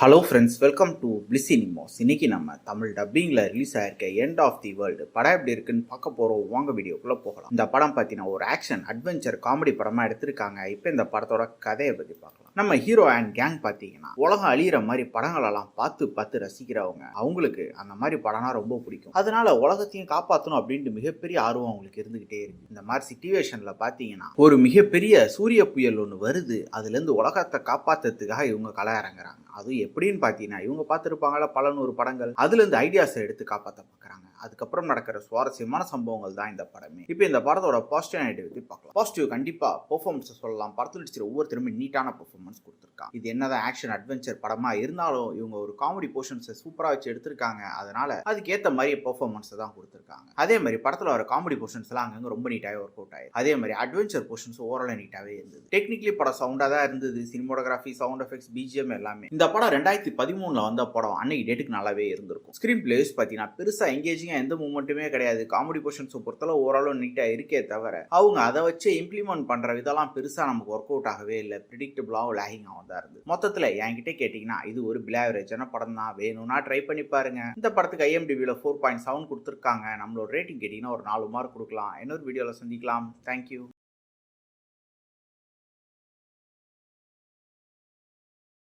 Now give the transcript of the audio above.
Hello friends, welcome to Bliss Cinemas. இன்னைக்கு நம்ம தமிழ் டப்பிங்கில் ரிலீஸ் ஆயிருக்க எண்ட் ஆஃப் தி வேர்ல்டு படம் எப்படி இருக்குன்னு பார்க்க போகிறோம். வாங்க வீடியோக்குள்ளே போகலாம். இந்த படம் பார்த்தீங்கன்னா ஒரு ஆக்ஷன் அட்வென்ச்சர் காமெடி படமாக எடுத்திருக்காங்க. இப்போ இந்த படத்தோட கதையை பற்றி பார்க்கலாம். நம்ம ஹீரோ அண்ட் கேங் பார்த்தீங்கன்னா உலகம் அழியிற மாதிரி படங்களெல்லாம் பார்த்து பார்த்து ரசிக்கிறவங்க. அவங்களுக்கு அந்த மாதிரி படம்னா ரொம்ப பிடிக்கும். அதனால உலகத்தையும் காப்பாற்றணும் அப்படின்ட்டு மிகப்பெரிய ஆர்வம் அவங்களுக்கு இருந்துகிட்டே இருக்கு. இந்த மாதிரி சிச்சுவேஷனில் பார்த்தீங்கன்னா ஒரு மிகப்பெரிய சூரிய புயல் ஒன்று வருது. அதுலேருந்து உலகத்தை காப்பாற்றுறதுக்காக இவங்க களை இறங்குறாங்க. அதுவும் எப்படின்னு பார்த்தீங்கன்னா இவங்க பார்த்துருப்பாங்களா பல நூறு படங்கள், அதுலேருந்து ஐடியாஸை எடுத்து காப்பாற்ற பார்க்குறாங்க. அதுக்கப்புறம் நடக்கிற சுவாரஸ்யமான சம்பவங்கள் தான் இந்த படமே. இப்போ இந்த படத்தோட பாசிட்டிவ் நெகட்டிவ் பற்றி பார்க்கலாம். பாசிட்டிவ் கண்டிப்பாக பெர்ஃபார்மன்ஸ் சொல்லலாம். படத்தில் நடிச்சிருக்கிற ஒவ்வொருத்தருமே நீட்டான பெர்ஃபார்மன்ஸ் கொடுத்துருக்காங்க. இது என்னதான் ஆக்ஷன் அட்வென்ச்சர் படமாக இருந்தாலும் இவங்க ஒரு காமெடி போர்ஷன்ஸை சூப்பராக வச்சு எடுத்திருக்காங்க. அதனால அதுக்கேற்ற மாதிரி பெர்ஃபார்மன்ஸை தான் கொடுத்துருக்காங்க. அதே மாதிரி படத்தில் வர காமெடி போர்ஷன்ஸ் எல்லாம் அங்கங்கே ரொம்ப நீட்டாகவே ஒர்க் அவுட் ஆயிருக்கு. அதே மாதிரி அட்வென்ச்சர் போர்ஷன்ஸ் ஓவராலாக நீட்டாகவே இருந்தது. டெக்னிக்கலி படம் சவுண்டாக தான் இருந்தது. சினிமோட்டோகிராஃபி, சவுண்ட் எஃபெக்ட்ஸ், பிஜிஎம் எல்லாமே. இந்த படம் 2013 வந்த படம். அன்னைக்கு டேட்டுக்கு நல்லாவே இருந்திருக்கும். ஸ்கிரீன் பிளேஸ் பார்த்தீங்கன்னா பெருசாக எங்கேஜிங்காக எந்த மூமெண்ட்டுமே கிடையாது. காமெடி போர்ஷன்ஸ் பொறுத்தளவு ஓரளவு நீட்டாக இருக்கே தவிர அவங்க அதை வச்சு இம்ப்ளிமெண்ட் பண்ணுற இதெல்லாம் பெருசாக நமக்கு ஒர்க் அவுட் ஆகவே இல்லை. ப்ரிடிக்டபிளாகவும் லேகிங்காகவும் தான் இருந்தது. மொத்தத்தில் என்கிட்ட கேட்டிங்கன்னா இது ஒரு பிளாவரேஜான படம் தான். வேணும்னா ட்ரை பண்ணி பாருங்க. இந்த படத்துக்கு IMDbல 4.7 கொடுத்துருக்காங்க. நம்மளோட ரேட்டிங் கேட்டிங்கன்னா ஒரு 4 மார்க் கொடுக்கலாம். இன்னொரு வீடியோவில் சந்திக்கலாம். தேங்க்யூ.